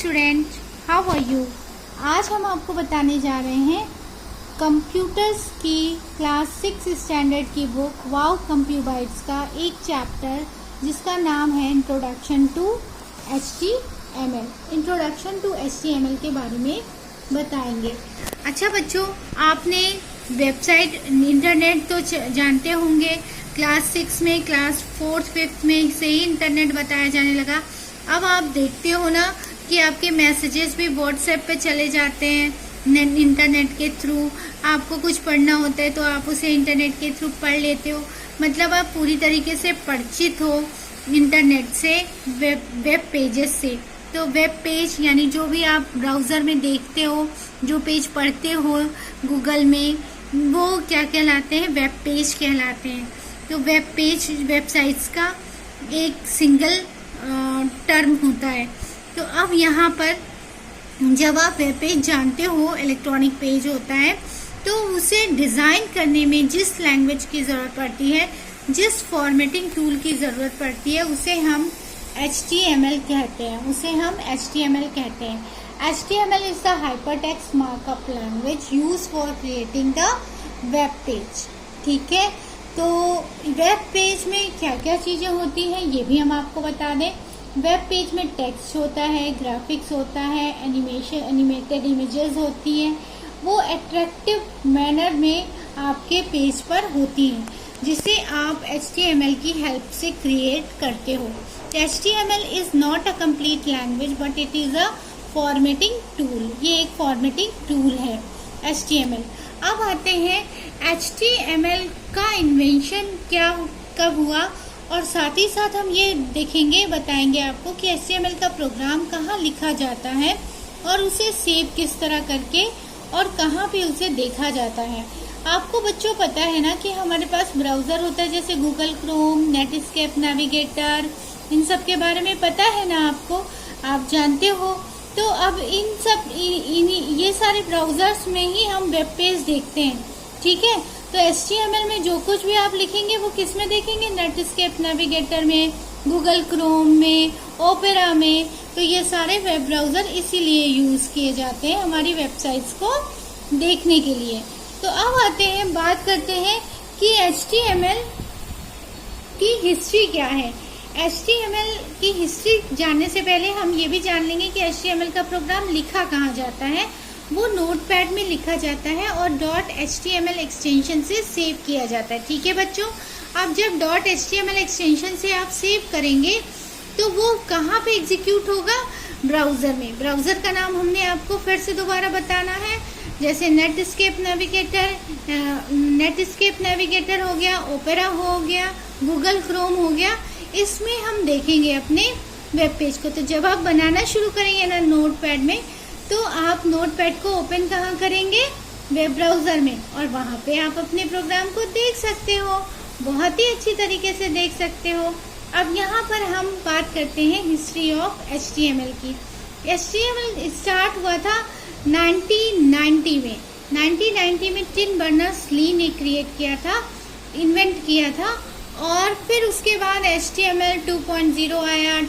Student, how are you. आज हम आपको बताने जा रहे हैं कंप्यूटर्स की क्लास 6 स्टैंडर्ड की बुक वाओ कंप्यूबाइट्स का एक चैप्टर जिसका नाम है introduction to HTML। Introduction to HTML के बारे में बताएंगे। अच्छा बच्चों, आपने वेबसाइट इंटरनेट तो जानते होंगे। क्लास 6 में, क्लास 4th 5th में से ही इंटरनेट बताया जाने लगा। अब आप देखते हो ना कि आपके मैसेजेस भी व्हाट्सएप पे चले जाते हैं इंटरनेट के थ्रू। आपको कुछ पढ़ना होता है तो आप उसे इंटरनेट के थ्रू पढ़ लेते हो। मतलब आप पूरी तरीके से परिचित हो इंटरनेट से, वेब पेजेस से। तो वेब पेज यानी जो भी आप ब्राउज़र में देखते हो, जो पेज पढ़ते हो गूगल में, वो क्या कहलाते हैं? वेब पेज कहलाते हैं। तो वेब पेज वेबसाइट्स का एक सिंगल टर्म होता है। तो अब यहाँ पर जब आप वेब पेज जानते हो, इलेक्ट्रॉनिक पेज होता है, तो उसे डिज़ाइन करने में जिस लैंग्वेज की ज़रूरत पड़ती है, जिस फॉर्मेटिंग टूल की ज़रूरत पड़ती है, उसे हम HTML कहते हैं। HTML is the hypertext markup language used for creating the web page। ठीक है, तो वेब पेज में क्या क्या चीज़ें होती हैं ये भी हम आपको बता दें। वेब पेज में टेक्स्ट होता है, ग्राफिक्स होता है, एनिमेटेड इमेजेस होती हैं। वो अट्रैक्टिव मैनर में आपके पेज पर होती हैं, जिसे आप HTML की हेल्प से क्रिएट करते हो। HTML is not a complete language but it is a formatting tool. ये एक फॉर्मेटिंग टूल है HTML। अब आते हैं HTML का इन्वेंशन कब हुआ, और साथ ही साथ हम ये देखेंगे, बताएंगे आपको कि HTML का प्रोग्राम कहाँ लिखा जाता है और उसे सेव किस तरह करके और कहाँ पे उसे देखा जाता है। आपको बच्चों पता है ना कि हमारे पास ब्राउज़र होता है, जैसे गूगल क्रोम, नेटस्केप नेविगेटर, इन सब के बारे में पता है ना आपको, आप जानते हो। तो अब ये सारे ब्राउज़र्स में ही हम वेब पेज देखते हैं। ठीक है, तो HTML में जो कुछ भी आप लिखेंगे वो किस में देखेंगे? नेटस्केप नेविगेटर में, गूगल क्रोम में, ओपेरा में। तो ये सारे वेब ब्राउज़र इसीलिए यूज़ किए जाते हैं हमारी वेबसाइट्स को देखने के लिए। तो अब आते हैं, बात करते हैं कि HTML की हिस्ट्री क्या है। HTML की हिस्ट्री जानने से पहले हम ये भी जान लेंगे कि HTML का प्रोग्राम लिखा कहाँ जाता है। वो नोटपैड में लिखा जाता है और .html एक्सटेंशन से सेव किया जाता है। ठीक है बच्चों, अब जब .html एक्सटेंशन से आप सेव करेंगे तो वो कहाँ पे एग्जीक्यूट होगा? ब्राउज़र में। ब्राउज़र का नाम हमने आपको फिर से दोबारा बताना है, जैसे नेटस्केप नेविगेटर हो गया, ओपेरा हो गया, गूगल क्रोम हो गया। इसमें हम देखेंगे अपने वेब पेज को। तो जब आप बनाना शुरू करेंगे ना नोटपैड में, तो आप नोटपैड को ओपन कहाँ करेंगे? वेब ब्राउज़र में, और वहाँ पे आप अपने प्रोग्राम को देख सकते हो, बहुत ही अच्छी तरीके से देख सकते हो। अब यहाँ पर हम बात करते हैं हिस्ट्री ऑफ HTML की। HTML स्टार्ट हुआ था 1990 में। 1990 में टिम बर्नर्स-ली ने क्रिएट किया था, इन्वेंट किया था। और फिर उसके बाद HTML 2.0 आया,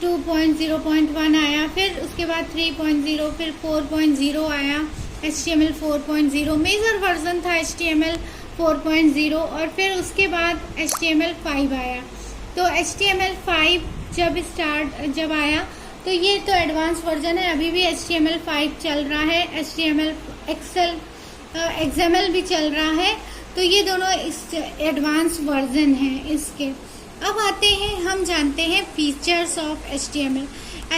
2.0.1 आया, फिर उसके बाद 3.0, फिर 4.0 आया। HTML 4.0 मेजर वर्जन था HTML 4.0, और फिर उसके बाद HTML 5 आया। तो HTML 5 जब आया तो ये तो एडवांस वर्जन है, अभी भी HTML 5 चल रहा है, HTML XML भी चल रहा है। तो ये दोनों एडवांस वर्जन हैं इसके। अब आते हैं, हम जानते हैं फीचर्स ऑफ HTML।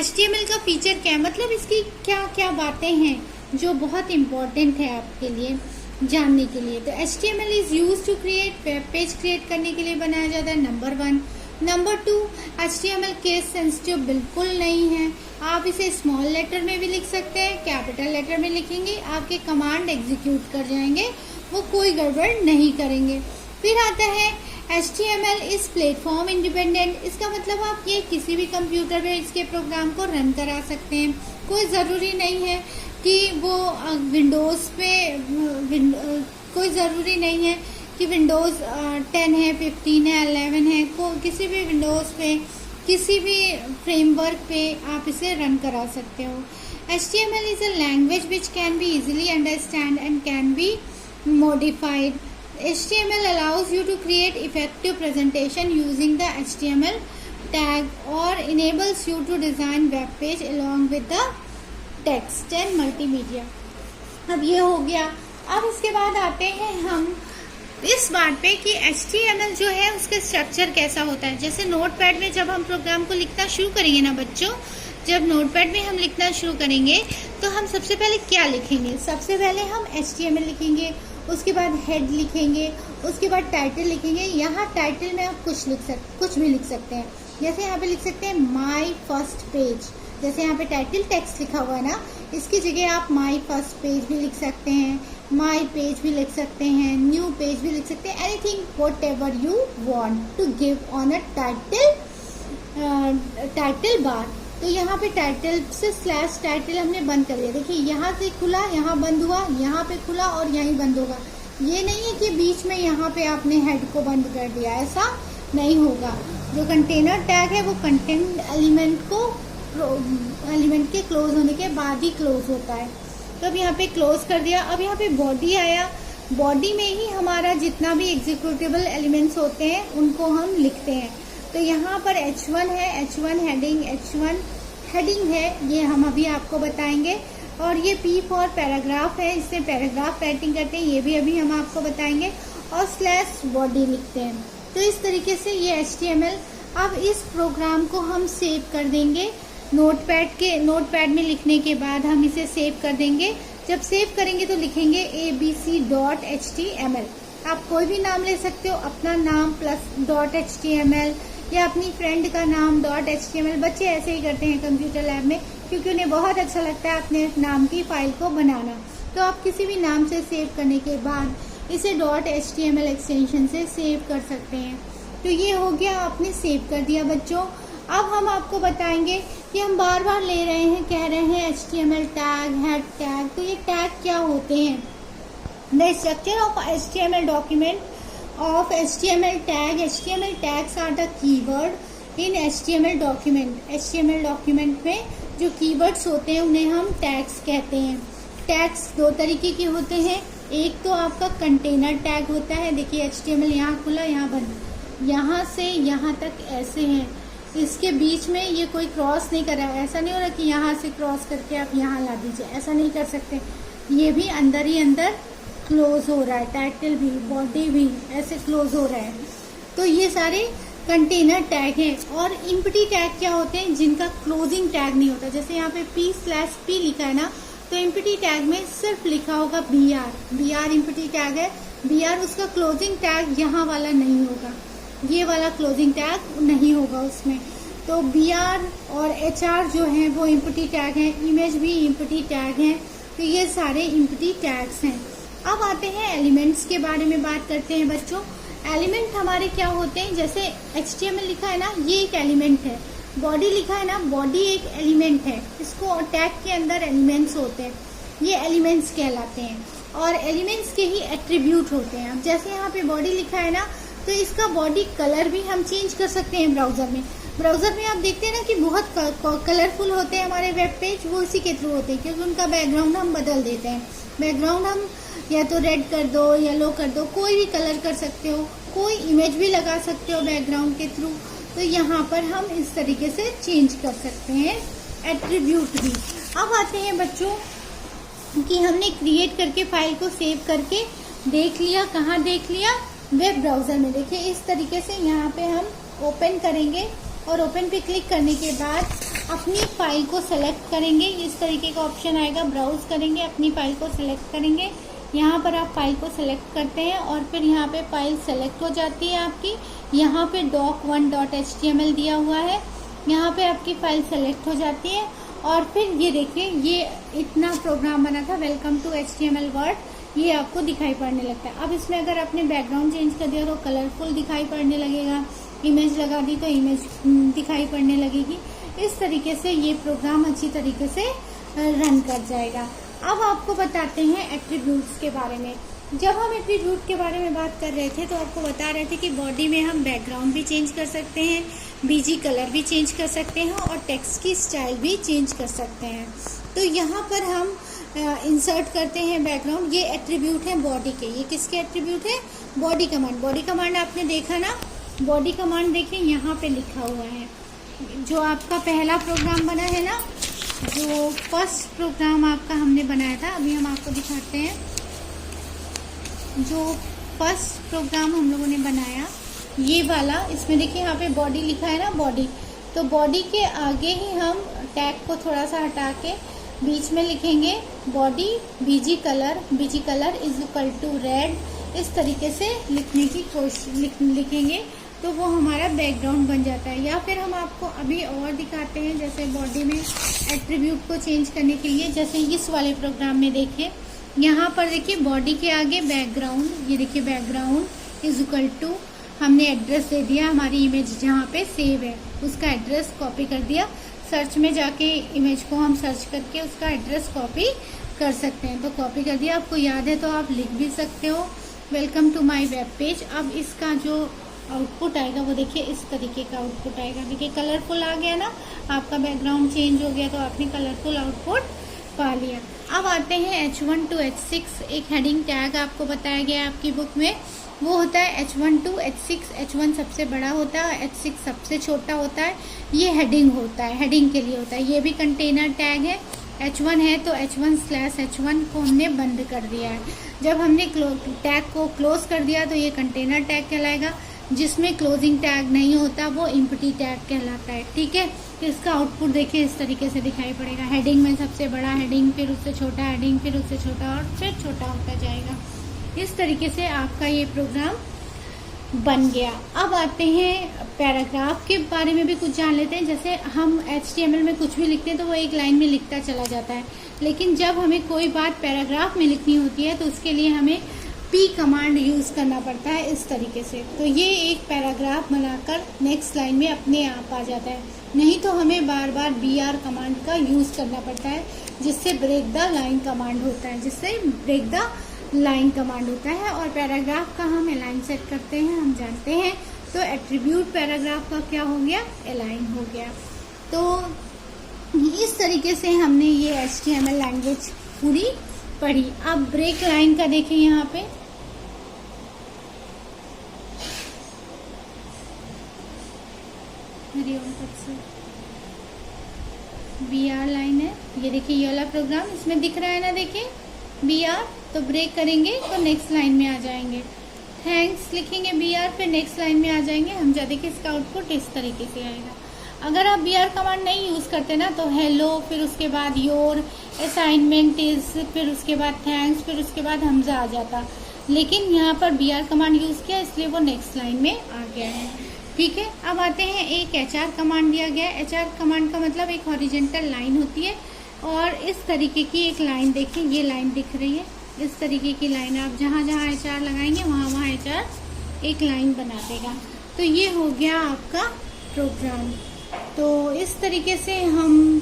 HTML का फीचर क्या, मतलब इसकी क्या क्या बातें हैं जो बहुत इम्पोर्टेंट है आपके लिए जानने के लिए। तो HTML is use to create web page create करने के लिए बनाया जाता है, number 1। Number 2, HTML case sensitive बिल्कुल नहीं है। आप इसे स्मॉल लेटर में भी लिख सकते हैं, कैपिटल लेटर में लिखेंगे, आपके कमांड एग्जीक्यूट कर जाएंगे, वो कोई गड़बड़ नहीं करेंगे। फिर आता है HTML इस प्लेटफॉर्म इंडिपेंडेंट। इसका मतलब आप ये किसी भी कंप्यूटर पे इसके प्रोग्राम को रन करा सकते हैं। कोई ज़रूरी नहीं है कि वो विंडोज़ पे कोई ज़रूरी नहीं है कि विंडोज़ 10 है, 15 है, 11 है, किसी भी विंडोज़ पे किसी भी फ्रेमवर्क पे आप इसे रन करा सकते हो। HTML is a language which can be easily understand and can be modified. HTML allows you to create effective presentation using the HTML tag or enables you to design web page along with the text and multimedia. अब ये हो गया। अब इसके बाद आते हैं हम इस बात पे कि HTML जो है उसका स्ट्रक्चर कैसा होता है। जैसे नोटपैड में जब हम प्रोग्राम को लिखना शुरू करेंगे ना बच्चों, जब नोटपैड में हम लिखना शुरू करेंगे तो हम सबसे पहले क्या लिखेंगे? सबसे पहले हम HTML लिखेंगे, उसके बाद हेड लिखेंगे, उसके बाद टाइटल लिखेंगे। यहाँ टाइटल में आप कुछ भी लिख सकते हैं। जैसे यहाँ पे लिख सकते हैं माई फर्स्ट पेज, जैसे यहाँ पे टाइटल टेक्स्ट लिखा हुआ है ना, इसकी जगह आप माई फर्स्ट पेज भी लिख सकते हैं, माई पेज भी लिख सकते हैं, न्यू पेज भी लिख सकते हैं। Anything whatever you want to give on a title bar. तो यहाँ पे टाइटल से स्लैश टाइटल हमने बंद कर दिया। देखिए यहाँ से खुला, यहाँ बंद हुआ, यहाँ पे खुला और यहीं बंद होगा। ये नहीं है कि बीच में यहाँ पे आपने हेड को बंद कर दिया, ऐसा नहीं होगा। जो कंटेनर टैग है वो कंटेंट एलिमेंट के क्लोज होने के बाद ही क्लोज होता है। तो अब यहाँ पे क्लोज कर दिया। अब यहाँ पे बॉडी आया, बॉडी में ही हमारा जितना भी एग्जीक्यूटेबल एलिमेंट्स होते हैं उनको हम लिखते हैं। तो यहाँ पर H1 है, H1 हेडिंग है, ये हम अभी आपको बताएंगे। और ये P फॉर पैराग्राफ है, इससे पैराग्राफ राइटिंग करते हैं, ये भी अभी हम आपको बताएंगे। और स्लैश बॉडी लिखते हैं। तो इस तरीके से ये HTML। अब इस प्रोग्राम को हम सेव कर देंगे नोटपैड में लिखने के बाद हम इसे सेव कर देंगे। जब सेव करेंगे तो लिखेंगे abc.html। आप कोई भी नाम ले सकते हो, अपना नाम प्लस .html या अपनी फ्रेंड का नाम .html। बच्चे ऐसे ही करते हैं कंप्यूटर लैब में, क्योंकि उन्हें बहुत अच्छा लगता है अपने नाम की फाइल को बनाना। तो आप किसी भी नाम से सेव करने के बाद इसे .html एक्सटेंशन से सेव कर सकते हैं। तो ये हो गया, आपने सेव कर दिया बच्चों। अब हम आपको बताएंगे कि हम बार बार ले रहे हैं, कह रहे हैं HTML टैग, हेड टैग। तो ये टैग क्या होते हैं? The structure of HTML document of HTML tag. HTML tags are the keyword in HTML document. HTML document में जो कीवर्ड्स होते हैं उन्हें हम टैग्स कहते हैं। टैग्स दो तरीके के होते हैं। एक तो आपका कंटेनर टैग होता है, देखिए HTML यहाँ खुला, यहाँ बंद, यहाँ से यहाँ तक ऐसे हैं, इसके बीच में ये कोई क्रॉस नहीं कर रहा है। ऐसा नहीं हो रहा कि यहाँ से क्रॉस करके आप यहाँ ला दीजिए, ऐसा नहीं कर सकते। ये भी अंदर ही अंदर क्लोज हो रहा है, टाइटल भी, बॉडी भी ऐसे क्लोज हो रहा है। तो ये सारे कंटेनर टैग हैं। और एम्प्टी टैग क्या होते हैं? जिनका क्लोजिंग टैग नहीं होता। जैसे यहाँ पे P/P लिखा है ना, तो एम्प्टी टैग में सिर्फ लिखा होगा BR एम्प्टी टैग है। BR उसका क्लोजिंग टैग यहाँ वाला नहीं होगा, ये वाला क्लोजिंग टैग नहीं होगा उसमें। तो BR और HR जो हैं वो एम्प्टी टैग हैं, इमेज भी एम्प्टी टैग हैं। तो ये सारे एम्प्टी टैग्स हैं। अब आते हैं एलिमेंट्स के बारे में बात करते हैं बच्चों। एलिमेंट हमारे क्या होते हैं? जैसे HTML लिखा है ना, ये एक एलिमेंट है। बॉडी लिखा है ना, बॉडी एक एलिमेंट है। इसको टैग के अंदर एलिमेंट्स होते हैं, ये एलिमेंट्स कहलाते हैं। और एलिमेंट्स के ही एट्रीब्यूट होते हैं। अब जैसे यहाँ पे बॉडी लिखा है ना, तो इसका बॉडी कलर भी हम चेंज कर सकते हैं ब्राउज़र में। ब्राउज़र में आप देखते हैं ना कि बहुत कलरफुल होते हैं हमारे वेब पेज, वो इसी के थ्रू होते हैं, क्योंकि उनका बैकग्राउंड हम बदल देते हैं। बैकग्राउंड हम या तो रेड कर दो, येलो कर दो, कोई भी कलर कर सकते हो, कोई इमेज भी लगा सकते हो बैकग्राउंड के थ्रू। तो यहाँ पर हम इस तरीके से चेंज कर सकते हैं एट्रीब्यूट भी। अब आते हैं बच्चों कि हमने क्रिएट करके फाइल को सेव करके देख लिया। कहाँ देख लिया? वेब ब्राउज़र में। देखिए इस तरीके से यहाँ पे हम ओपन करेंगे और ओपन पे क्लिक करने के बाद अपनी फाइल को सेलेक्ट करेंगे। इस तरीके का ऑप्शन आएगा, ब्राउज करेंगे, अपनी फाइल को सेलेक्ट करेंगे। यहाँ पर आप फाइल को सेलेक्ट करते हैं और फिर यहाँ पे फाइल सेलेक्ट हो जाती है आपकी। यहाँ पे doc1.html दिया हुआ है, यहाँ पे आपकी फाइल सेलेक्ट हो जाती है। और फिर ये देखिए, ये इतना प्रोग्राम बना था वेलकम टू HTML वर्ड, ये आपको दिखाई पड़ने लगता है। अब इसमें अगर आपने बैकग्राउंड चेंज कर दिया तो कलरफुल दिखाई पड़ने लगेगा, इमेज लगा दी तो इमेज दिखाई पड़ने लगेगी। इस तरीके से ये प्रोग्राम अच्छी तरीके से रन कर जाएगा। अब आपको बताते हैं एट्रीब्यूट्स के बारे में। जब हम एट्रीब्यूट के बारे में बात कर रहे थे तो आपको बता रहे थे कि बॉडी में हम बैकग्राउंड भी चेंज कर सकते हैं, बीजी कलर भी चेंज कर सकते हैं और टेक्स्ट की स्टाइल भी चेंज कर सकते हैं। तो यहाँ पर हम इंसर्ट करते हैं बैकग्राउंड। ये एट्रीब्यूट है बॉडी के। ये किसके एट्रीब्यूट है? Body command. बॉडी कमांड आपने देखा ना, बॉडी कमांड देखिए यहाँ पे लिखा हुआ है। जो आपका पहला प्रोग्राम बना है ना, जो फर्स्ट प्रोग्राम आपका हमने बनाया था, अभी हम आपको दिखाते हैं। जो फर्स्ट प्रोग्राम हम लोगों ने बनाया ये वाला, इसमें देखिए यहाँ पे बॉडी लिखा है ना, बॉडी। तो बॉडी के आगे ही हम टैग को थोड़ा सा हटा के बीच में लिखेंगे body BG colour is equal to red. इस तरीके से लिखने की कोशिश लिखेंगे तो वो हमारा बैकग्राउंड बन जाता है। या फिर हम आपको अभी और दिखाते हैं, जैसे बॉडी में एट्रीब्यूट को चेंज करने के लिए, जैसे इस वाले प्रोग्राम में देखिए यहाँ पर देखिए बॉडी के आगे बैकग्राउंड, ये देखिए बैकग्राउंड इज इक्वल टू, हमने एड्रेस दे दिया, हमारी इमेज जहाँ पे सेव है उसका एड्रेस कॉपी कर दिया। सर्च में जाके इमेज को हम सर्च करके उसका एड्रेस कॉपी कर सकते हैं। तो कॉपी कर दिया, आपको याद है तो आप लिख भी सकते हो welcome to my web page. अब इसका जो आउटपुट आएगा वो देखिए इस तरीके का आउटपुट आएगा। देखिए कलरफुल आ गया ना, आपका बैकग्राउंड चेंज हो गया तो आपने कलरफुल आउटपुट पा लिया। अब आते हैं H1 to H6। एक हेडिंग टैग आपको बताया गया है आपकी बुक में, वो होता है H1 to H6। H1 सबसे बड़ा होता है, H6 सबसे छोटा होता है। ये हेडिंग होता है, हेडिंग के लिए होता है। ये भी कंटेनर टैग है। H1 है तो H1/H1 को हमने बंद कर दिया है। जब हमने टैग को क्लोज कर दिया तो ये कंटेनर टैग कहलाएगा। जिसमें क्लोजिंग टैग नहीं होता वो एम्प्टी टैग कहलाता है। ठीक है, तो इसका आउटपुट देखिए इस तरीके से दिखाई पड़ेगा। हेडिंग में सबसे बड़ा हेडिंग, फिर उससे छोटा हेडिंग, फिर उससे छोटा और फिर छोटा होता जाएगा। इस तरीके से आपका ये प्रोग्राम बन गया। अब आते हैं पैराग्राफ के बारे में भी कुछ जान लेते हैं। जैसे हम HTML में कुछ भी लिखते हैं तो वो एक लाइन में लिखता चला जाता है, लेकिन जब हमें कोई बात पैराग्राफ में लिखनी होती है तो उसके लिए हमें P कमांड यूज़ करना पड़ता है इस तरीके से। तो ये एक पैराग्राफ बनाकर नेक्स्ट लाइन में अपने आप आ जाता है। नहीं तो हमें बार बार BR कमांड का यूज़ करना पड़ता है, जिससे ब्रेक द लाइन कमांड होता है, और पैराग्राफ का हम अलाइन सेट करते हैं, हम जानते हैं। तो एट्रीब्यूट पैराग्राफ का क्या हो गया? अलाइन हो गया। तो इस तरीके से हमने ये HTML लैंग्वेज पूरी पढ़ी। अब ब्रेक लाइन का देखें, यहाँ पे BR लाइन है। ये देखिए ये वाला प्रोग्राम इसमें दिख रहा है ना, देखिए BR। तो ब्रेक करेंगे तो नेक्स्ट लाइन में आ जाएंगे। थैंक्स लिखेंगे BR, फिर नेक्स्ट लाइन में आ जाएंगे। हम जब देखिए इसका आउटपुट इस तरीके से आएगा। अगर आप BR कमांड नहीं यूज़ करते ना तो हेलो, फिर उसके बाद योर, असाइनमेंट इज, फिर उसके बाद थैंक्स, फिर उसके बाद हमजा आ जाता। लेकिन यहाँ पर BR कमांड यूज़ किया इसलिए वो नेक्स्ट लाइन में आ गया है। ठीक है, अब आते हैं एक HR कमांड दिया गया है। HR कमांड का मतलब एक हॉरिजेंटल लाइन होती है और इस तरीके की एक लाइन देखिए, ये लाइन दिख रही है, इस तरीके की लाइन आप जहाँ जहाँ HR लगाएंगे वहाँ HR एक लाइन बना देगा। तो ये हो गया आपका प्रोग्राम। तो इस तरीके से हम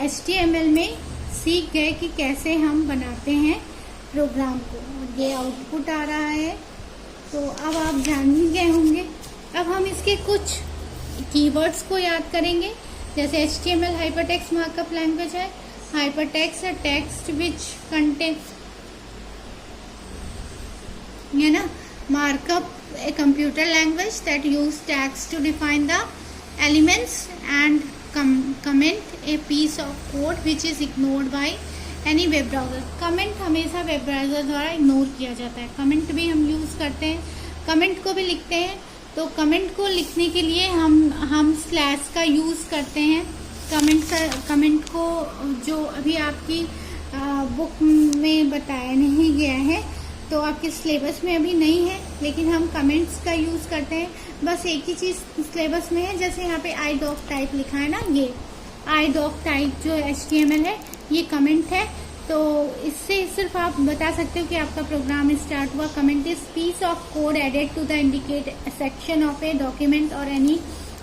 HTML में सीख गए कि कैसे हम बनाते हैं प्रोग्राम को। ये आउटपुट आ रहा है तो अब आप जान ही गए होंगे। अब हम इसके कुछ कीवर्ड्स को याद करेंगे। जैसे HTML हाइपरटेक्स्ट मार्कअप लैंग्वेज है। हाइपरटेक्स्ट है टेक्स्ट विच कंटेन, है ना। Markup a computer language that use tags to define the elements and comment a piece of code which is ignored by any web browser। Comment हमेशा web browser द्वारा ignore किया जाता है। Comment भी हम use करते हैं, कमेंट को भी लिखते हैं। तो कमेंट को लिखने के लिए हम स्लैश का यूज़ करते हैं। कमेंट को जो अभी आपकी बुक में बताया नहीं गया है तो आपके सिलेबस में अभी नहीं है, लेकिन हम कमेंट्स का यूज़ करते हैं। बस एक ही चीज़ सिलेबस में है, जैसे यहाँ पे आई डॉक टाइप लिखा है ना, ये आई डॉक टाइप जो HTML है ये कमेंट है। तो इससे सिर्फ आप बता सकते हो कि आपका प्रोग्राम स्टार्ट हुआ। Comment is piece of code added to the indicate section of a document और एनी,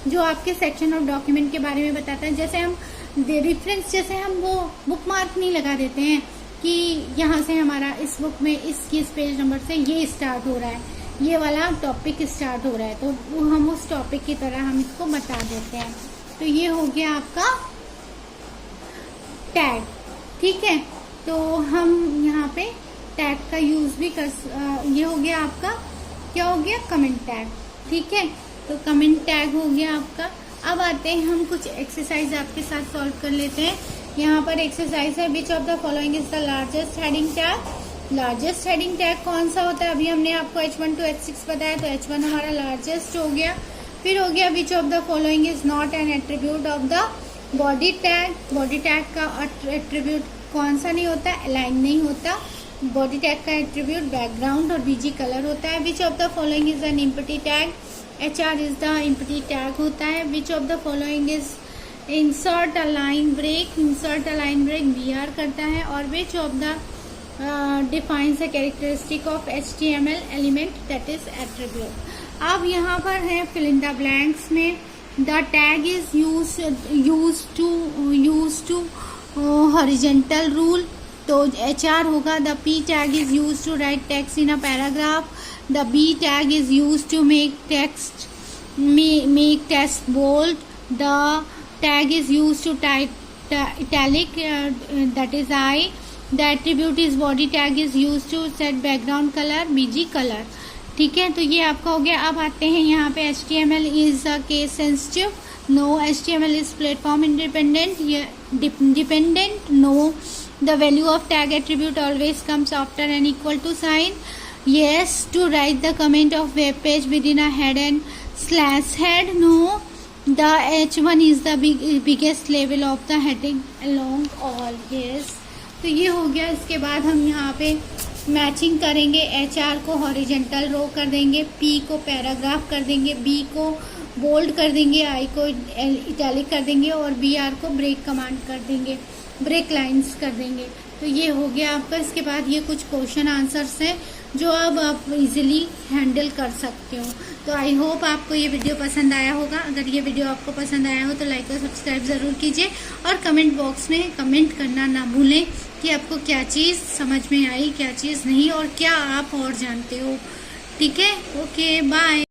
जो आपके सेक्शन ऑफ डॉक्यूमेंट के बारे में बताता है। जैसे हम रेफरेंस, जैसे हम वो बुक मार्क नहीं लगा देते हैं कि यहाँ से हमारा इस बुक में इस पेज नंबर से ये स्टार्ट हो रहा है, ये वाला टॉपिक स्टार्ट हो रहा है, तो हम उस टॉपिक की तरह हम इसको बता देते हैं। तो ये हो गया आपका टैग, ठीक है। तो हम यहाँ पे टैग का यूज भी ये हो गया आपका, क्या हो गया, कमेंट टैग, ठीक है। तो कमेंट टैग हो गया आपका। अब आते हैं हम कुछ एक्सरसाइज आपके साथ सॉल्व कर लेते हैं। यहाँ पर एक्सरसाइज है, which of the following is the largest heading tag. Largest heading tag कौन सा होता है, अभी हमने आपको H1 to H6 बताया, तो H1 हमारा लार्जेस्ट हो गया। फिर हो गया which of the following is not an attribute of the body tag. Body tag का एट्रीब्यूट कौन सा नहीं होता, अलाइन नहीं होता। बॉडी टैग का एट्रीब्यूट बैकग्राउंड और बीजी कलर होता है। Which of the following is an empty tag, HR is the empty tag होता है। Which of the following is insert a line break, insert a line break BR करता है। और which of the defines the characteristic of HTML element, that is attribute. अब यहाँ पर है fill in the blanks में, the tag is use to horizontal rule, तो HR होगा। The P tag is use to write text in a paragraph, the B tag is use to make text bold, the tag is used to type italic, that is I. The attribute is body tag is used to set background color, BG color, ठीक है। तो ये आपका हो गया। अब आते हैं यहाँ पे HTML is case sensitive, no. HTML is platform independent, dependent, no. The value of tag attribute always comes after an equal to sign, yes. To write the comment of web page within a head and slash head, no. The H1 is the biggest level of the heading along all, yes. तो ये हो गया। इसके बाद हम यहाँ पे matching करेंगे, HR को हॉरिजेंटल रो कर देंगे, P को पैराग्राफ कर देंगे, B को बोल्ड कर देंगे, I को इटैलिक कर देंगे और BR को ब्रेक कमांड कर देंगे, ब्रेक लाइंस कर देंगे। तो ये हो गया आपका। इसके बाद ये कुछ क्वेश्चन आंसर्स हैं जो अब आप इजीली हैंडल कर सकते हो। तो आई होप आपको ये वीडियो पसंद आया होगा। अगर ये वीडियो आपको पसंद आया हो तो लाइक और सब्सक्राइब ज़रूर कीजिए और कमेंट बॉक्स में कमेंट करना ना भूलें कि आपको क्या चीज़ समझ में आई, क्या चीज़ नहीं, और क्या आप और जानते हो, ठीक है। Okay, bye.